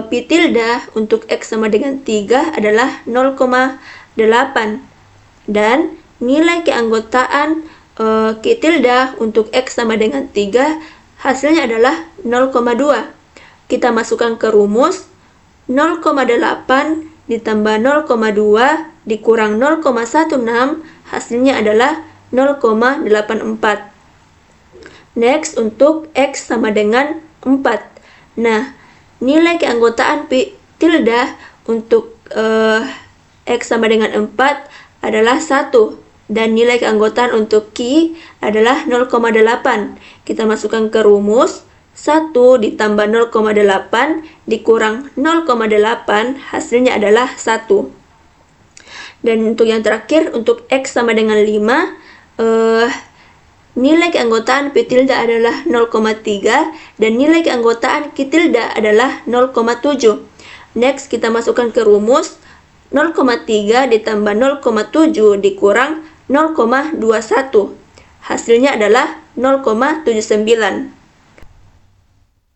P tilde untuk X sama dengan 3 adalah 0,8 dan nilai keanggotaan Q tilde untuk X sama dengan 3 hasilnya adalah 0,2. Kita masukkan ke rumus, 0,8 ditambah 0,2 dikurang 0,16, hasilnya adalah 0,84. Next, untuk X sama dengan 4. Nah, nilai keanggotaan P tilde untuk X sama dengan 4 adalah 1 dan nilai keanggotaan untuk Q adalah 0,8. Kita masukkan ke rumus, 1 ditambah 0,8 dikurang 0,8, hasilnya adalah 1. Dan untuk yang terakhir, untuk X sama dengan 5, nilai keanggotaan P tilde adalah 0,3 dan nilai keanggotaan Q tilde adalah 0,7. Next, kita masukkan ke rumus, 0,3 ditambah 0,7 dikurang 0,21. Hasilnya adalah 0,79.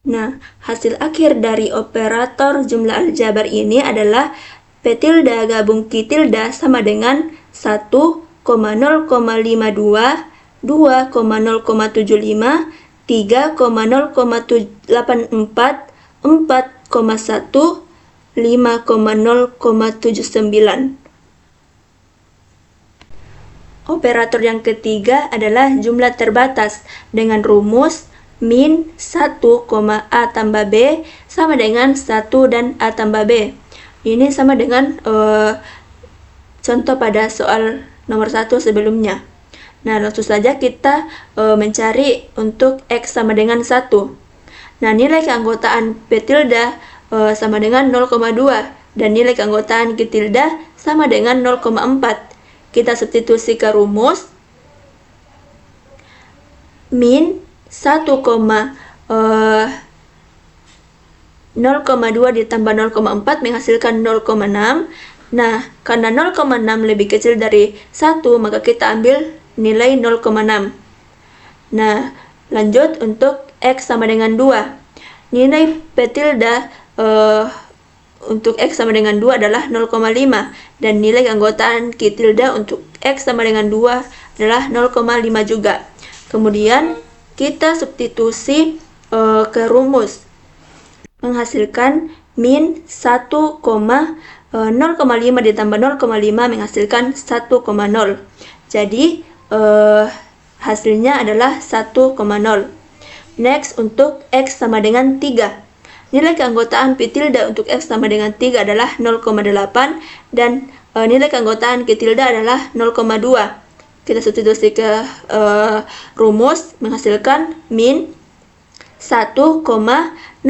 Nah, hasil akhir dari operator jumlah aljabar ini adalah P tilde gabung Q tilde sama dengan 1,0,52, 2,0,75, 3,0,84, 4,1, 5,0,79. Operator yang ketiga adalah jumlah terbatas dengan rumus min 1, A tambah B sama dengan 1 dan A tambah B. Ini sama dengan contoh pada soal nomor 1 sebelumnya. Nah, langsung saja kita mencari untuk X sama dengan 1. Nah, nilai keanggotaan P tilde sama dengan 0,2 dan nilai keanggotaan Q tilde sama dengan 0,4. Kita substitusi ke rumus min 0,2 ditambah 0,4 menghasilkan 0,6. Nah, karena 0,6 lebih kecil dari 1, maka kita ambil nilai 0,6. Nah, lanjut untuk X sama dengan 2. Nilai P tilde untuk X sama dengan 2 adalah 0,5 dan nilai keanggotaan Q tilde untuk X sama dengan 2 adalah 0,5 juga. Kemudian kita substitusi ke rumus menghasilkan min 0,5 ditambah 0,5 menghasilkan 1,0. Jadi hasilnya adalah 1,0. Next, untuk X sama dengan 3. Nilai keanggotaan P tilde untuk X sama dengan 3 adalah 0,8 dan nilai keanggotaan Q tilde adalah 0,2. Kita substitusi ke rumus menghasilkan min 1,0,8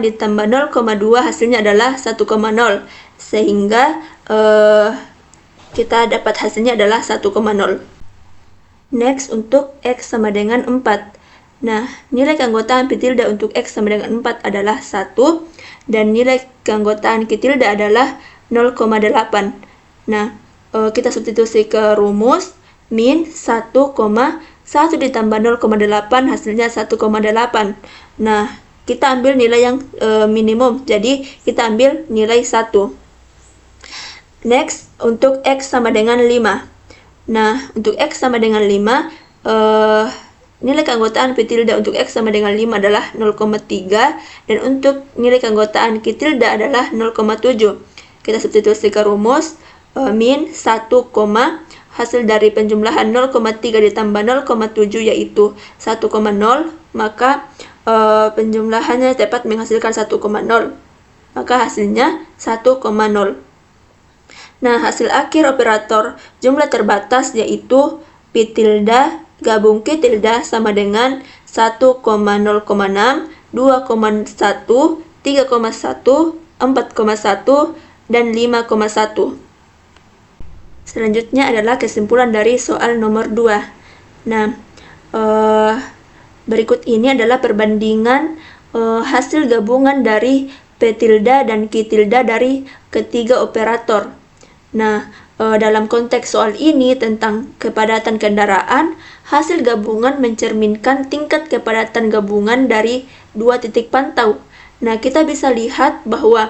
ditambah 0,2 hasilnya adalah 1,0. Sehingga kita dapat hasilnya adalah 1,0. Next, untuk X sama dengan 4. Nah, nilai keanggotaan P tilde untuk X sama dengan 4 adalah 1 dan nilai keanggotaan Q tilde adalah 0,8. Nah, kita substitusi ke rumus min 1,1 ditambah 0,8 hasilnya 1,8. Nah, kita ambil nilai yang minimum, jadi kita ambil nilai 1. Next, untuk X sama dengan 5. Nah, untuk X sama dengan 5, nilai keanggotaan P tilde untuk X sama dengan 5 adalah 0,3 dan untuk nilai keanggotaan Q tilde adalah 0,7. Kita substitusi ke rumus min 1, hasil dari penjumlahan 0,3 ditambah 0,7 yaitu 1,0, maka penjumlahannya dapat menghasilkan 1,0. Maka hasilnya 1,0. Nah, hasil akhir operator jumlah terbatas yaitu P tilde gabung Q tilde sama dengan 1,0,6, 2,1, 3,1, 4,1, dan 5,1. Selanjutnya adalah kesimpulan dari soal nomor 2. Nah, berikut ini adalah perbandingan hasil gabungan dari P tilde dan Q tilde dari ketiga operator. Nah, dalam konteks soal ini tentang kepadatan kendaraan, hasil gabungan mencerminkan tingkat kepadatan gabungan dari dua titik pantau. Nah, kita bisa lihat bahwa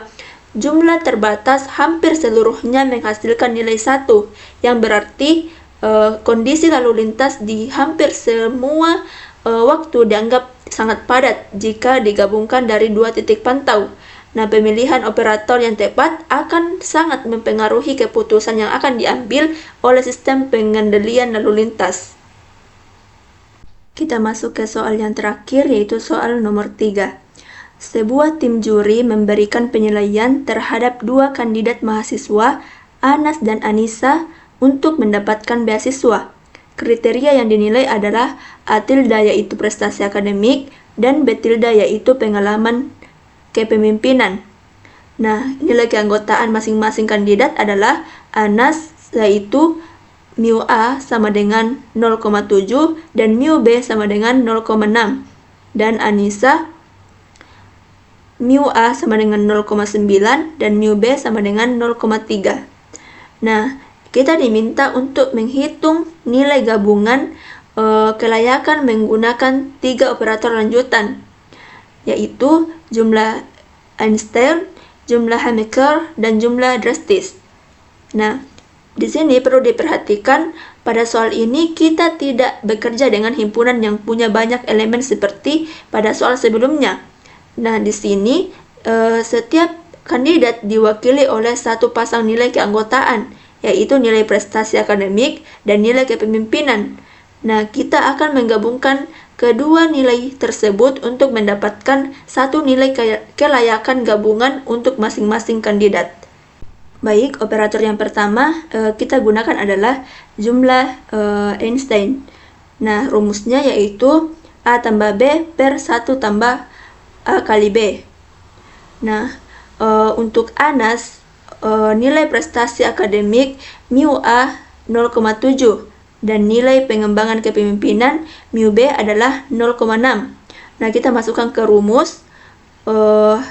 jumlah terbatas hampir seluruhnya menghasilkan nilai 1, yang berarti kondisi lalu lintas di hampir semua waktu dianggap sangat padat jika digabungkan dari dua titik pantau. Nah, pemilihan operator yang tepat akan sangat mempengaruhi keputusan yang akan diambil oleh sistem pengendalian lalu lintas. Kita masuk ke soal yang terakhir, yaitu soal nomor 3. Sebuah tim juri memberikan penilaian terhadap dua kandidat mahasiswa, Anas dan Anissa, untuk mendapatkan beasiswa. Kriteria yang dinilai adalah A tilde yaitu prestasi akademik dan B tilde yaitu pengalaman kepemimpinan. Nah, nilai keanggotaan masing-masing kandidat adalah Anas yaitu mu A sama dengan 0,7 dan mu B sama dengan 0,6 dan Anissa mu A sama dengan 0,9 dan mu B sama dengan 0,3. Nah, kita diminta untuk menghitung nilai gabungan kelayakan menggunakan 3 operator lanjutan, yaitu jumlah Einstein, jumlah Hammaker, dan jumlah drastis. Nah, di sini perlu diperhatikan pada soal ini kita tidak bekerja dengan himpunan yang punya banyak elemen seperti pada soal sebelumnya. Nah, di sini setiap kandidat diwakili oleh satu pasang nilai keanggotaan yaitu nilai prestasi akademik dan nilai kepemimpinan. Nah, kita akan menggabungkan kedua nilai tersebut untuk mendapatkan satu nilai kelayakan gabungan untuk masing-masing kandidat. Baik, operator yang pertama kita gunakan adalah jumlah Einstein. Nah, rumusnya yaitu A tambah B per 1 tambah A kali B. Nah, untuk Anas, nilai prestasi akademik mu A 0,7 dan nilai pengembangan kepemimpinan mu B adalah 0,6. Nah, kita masukkan ke rumus 0,7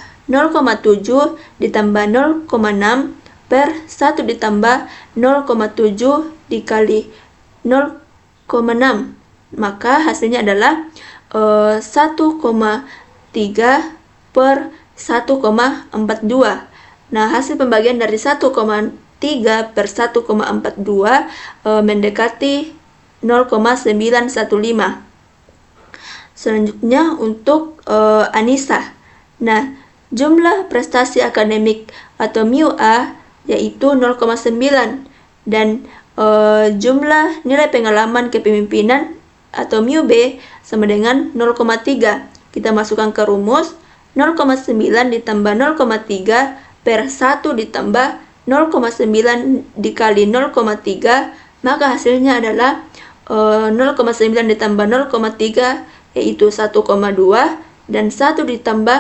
ditambah 0,6 per 1 ditambah 0,7 dikali 0,6. Maka hasilnya adalah 1,3 per 1,42. Nah, hasil pembagian dari 1,3 per 1,42 mendekati 0,915. Selanjutnya untuk Anissa. Nah, jumlah prestasi akademik atau mu A yaitu 0,9 dan jumlah nilai pengalaman kepemimpinan atau mu B sama dengan 0,3. Kita masukkan ke rumus 0,9 ditambah 0,3 per 1 ditambah 0,9 dikali 0,3, maka hasilnya adalah 0,9 ditambah 0,3 yaitu 1,2 dan 1 ditambah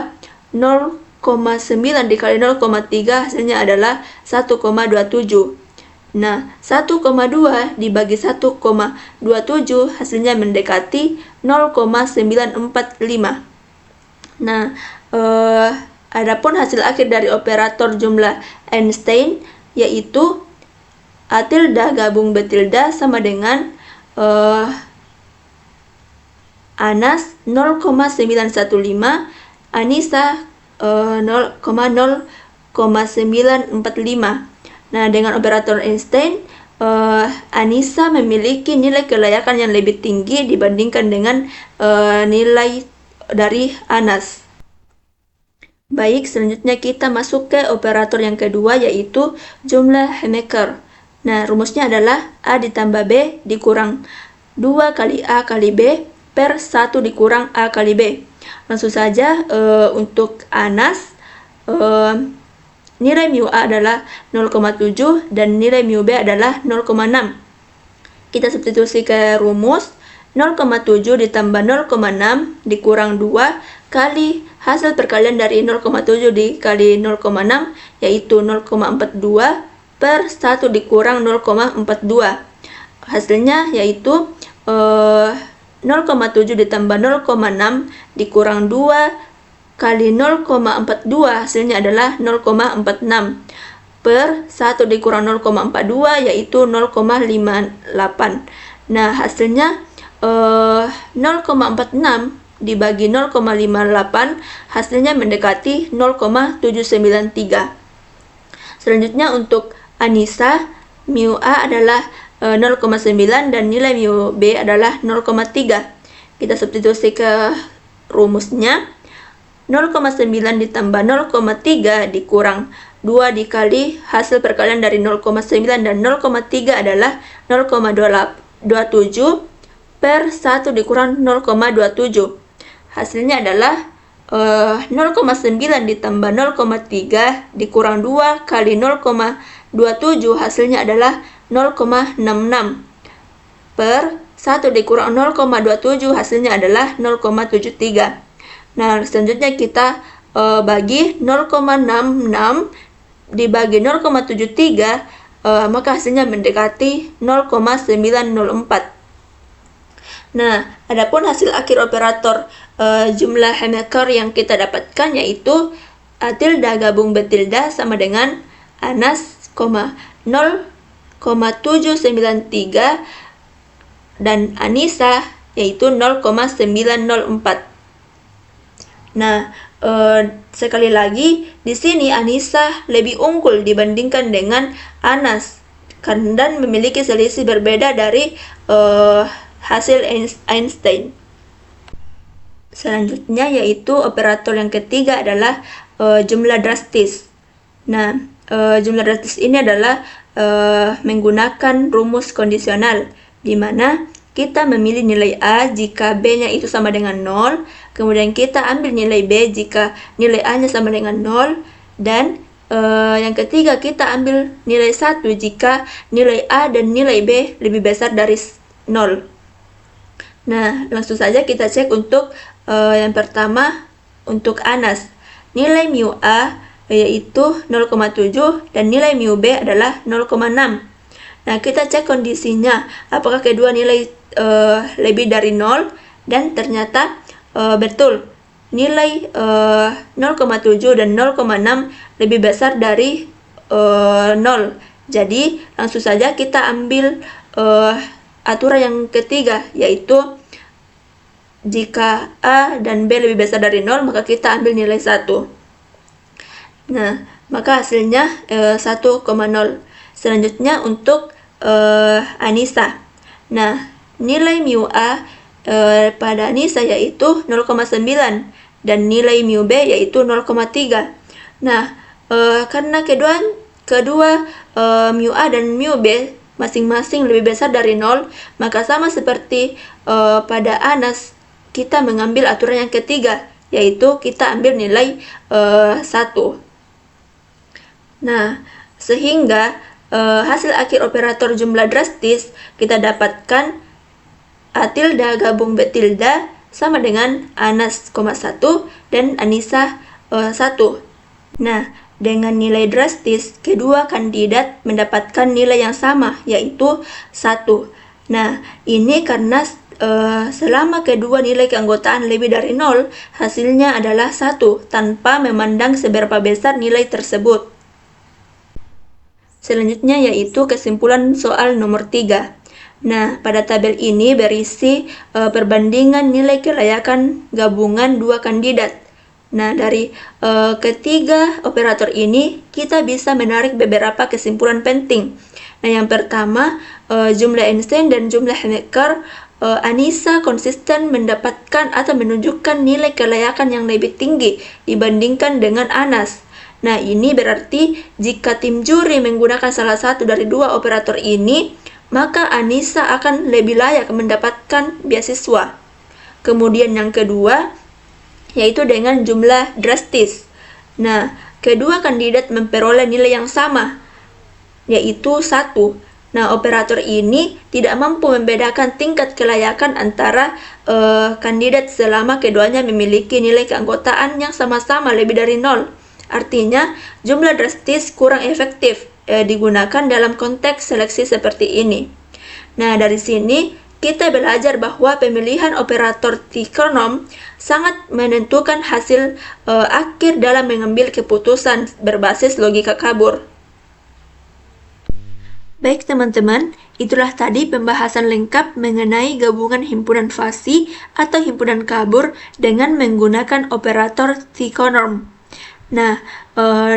0,9 dikali 0,3 hasilnya adalah 1,27. Nah, 1,2 dibagi 1,27 hasilnya mendekati 0,945. Nah, adapun hasil akhir dari operator jumlah Einstein yaitu A tilde gabung B tilde sama dengan Anas 0,915, Anissa 0,945. Nah, dengan operator Einstein, Anissa memiliki nilai kelayakan yang lebih tinggi dibandingkan dengan nilai dari Anas. Baik, selanjutnya kita masuk ke operator yang kedua yaitu jumlah Hemaker. Nah, rumusnya adalah A ditambah B dikurang 2 kali A kali B per 1 dikurang A kali B. Langsung saja untuk Anas, nilai mu A adalah 0,7 dan nilai mu B adalah 0,6. Kita substitusi ke rumus 0,7 ditambah 0,6 dikurang 2 kali hasil perkalian dari 0,7 dikali 0,6 yaitu 0,42 per 1 dikurang 0,42. Hasilnya yaitu 0,7 ditambah 0,6 dikurang 2 kali 0,42 hasilnya adalah 0,46 per 1 dikurang 0,42 yaitu 0,58. Nah, hasilnya 0,46 dibagi 0,58 hasilnya mendekati 0,793. Selanjutnya untuk Anissa, mu A adalah 0,9 dan nilai mu B adalah 0,3. Kita substitusi ke rumusnya 0,9 ditambah 0,3 dikurang 2 dikali hasil perkalian dari 0,9 dan 0,3 adalah 0,27 per 1 dikurang 0,27. Hasilnya adalah 0,9 ditambah 0,3 dikurang 2 kali 0,27 hasilnya adalah 0,66 per 1 dikurang 0,27 hasilnya adalah 0,73. Nah, selanjutnya kita bagi 0,66 dibagi 0,73 maka hasilnya mendekati 0,904. Nah, adapun hasil akhir operator jumlah Hemaker yang kita dapatkan yaitu A tilde gabung B tilde sama dengan Anas, 0,793 dan Anissa yaitu 0,904. Nah, sekali lagi di sini Anissa lebih unggul dibandingkan dengan Anas dan memiliki selisih berbeda dari hasil Einstein. Selanjutnya yaitu operator yang ketiga adalah jumlah drastis. Nah, jumlah drastis ini adalah menggunakan rumus kondisional, di mana kita memilih nilai A jika B-nya itu sama dengan 0, kemudian kita ambil nilai B jika nilai A-nya sama dengan 0, dan yang ketiga kita ambil nilai 1 jika nilai A dan nilai B lebih besar dari 0. Nah, langsung saja kita cek untuk yang pertama untuk Anas. Nilai mu A yaitu 0,7 dan nilai mu B adalah 0,6. Nah, kita cek kondisinya, apakah kedua nilai lebih dari 0, dan ternyata betul. Nilai 0,7 dan 0,6 lebih besar dari 0. Jadi, langsung saja kita ambil aturan yang ketiga, yaitu jika A dan B lebih besar dari 0, maka kita ambil nilai 1. Nah, maka hasilnya 1,0. Selanjutnya untuk Anissa. Nah, nilai mu A pada Anissa yaitu 0,9 dan nilai mu B yaitu 0,3. Nah, karena kedua mu A dan mu B masing-masing lebih besar dari 0, maka sama seperti pada Anas, kita mengambil aturan yang ketiga, yaitu kita ambil nilai 1. Nah, sehingga hasil akhir operator jumlah drastis kita dapatkan A tilde gabung B tilde sama dengan Anas, 1 dan Anissa 1. Nah, dengan nilai drastis, kedua kandidat mendapatkan nilai yang sama, yaitu 1. Nah, ini karena selama kedua nilai keanggotaan lebih dari 0, hasilnya adalah 1, tanpa memandang seberapa besar nilai tersebut. Selanjutnya yaitu kesimpulan soal nomor 3. Nah, pada tabel ini berisi perbandingan nilai kelayakan gabungan dua kandidat. Nah, dari ketiga operator ini, kita bisa menarik beberapa kesimpulan penting. Nah, yang pertama, jumlah Einstein dan jumlah Hemecker, Anissa konsisten mendapatkan atau menunjukkan nilai kelayakan yang lebih tinggi dibandingkan dengan Anas. Nah, ini berarti jika tim juri menggunakan salah satu dari dua operator ini, maka Anissa akan lebih layak mendapatkan beasiswa. Kemudian yang kedua, yaitu dengan jumlah drastis. Nah, kedua kandidat memperoleh nilai yang sama, yaitu 1. Nah, operator ini tidak mampu membedakan tingkat kelayakan antara kandidat selama keduanya memiliki nilai keanggotaan yang sama-sama lebih dari 0. Artinya, jumlah drastis kurang efektif digunakan dalam konteks seleksi seperti ini. Nah, dari sini kita belajar bahwa pemilihan operator T-Chronom sangat menentukan hasil akhir dalam mengambil keputusan berbasis logika kabur. Baik teman-teman, itulah tadi pembahasan lengkap mengenai gabungan himpunan fasi atau himpunan kabur dengan menggunakan operator T-Chronom. Nah,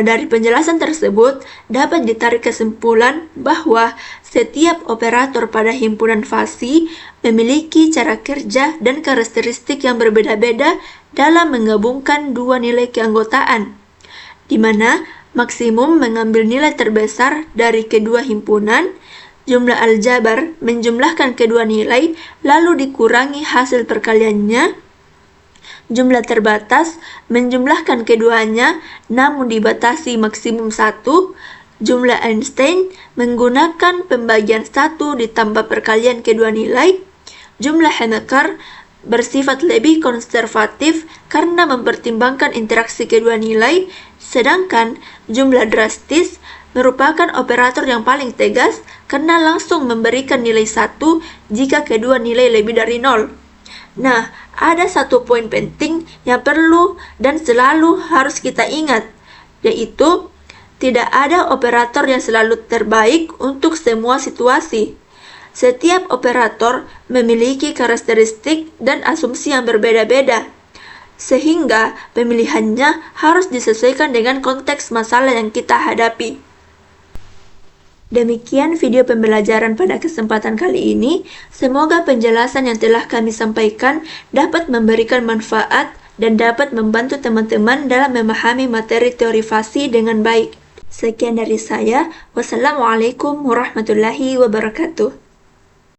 dari penjelasan tersebut dapat ditarik kesimpulan bahwa setiap operator pada himpunan fasi memiliki cara kerja dan karakteristik yang berbeda-beda dalam menggabungkan dua nilai keanggotaan, di mana maksimum mengambil nilai terbesar dari kedua himpunan, jumlah aljabar menjumlahkan kedua nilai lalu dikurangi hasil perkaliannya, jumlah terbatas menjumlahkan keduanya namun dibatasi maksimum 1, jumlah Einstein menggunakan pembagian 1 ditambah perkalian kedua nilai, jumlah Hemecker bersifat lebih konservatif karena mempertimbangkan interaksi kedua nilai, sedangkan jumlah drastis merupakan operator yang paling tegas karena langsung memberikan nilai 1 jika kedua nilai lebih dari 0. Nah, ada satu poin penting yang perlu dan selalu harus kita ingat, yaitu tidak ada operator yang selalu terbaik untuk semua situasi. Setiap operator memiliki karakteristik dan asumsi yang berbeda-beda, sehingga pemilihannya harus disesuaikan dengan konteks masalah yang kita hadapi. Demikian video pembelajaran pada kesempatan kali ini. Semoga penjelasan yang telah kami sampaikan dapat memberikan manfaat dan dapat membantu teman-teman dalam memahami materi teori fasi dengan baik. Sekian dari saya. Wassalamualaikum warahmatullahi wabarakatuh.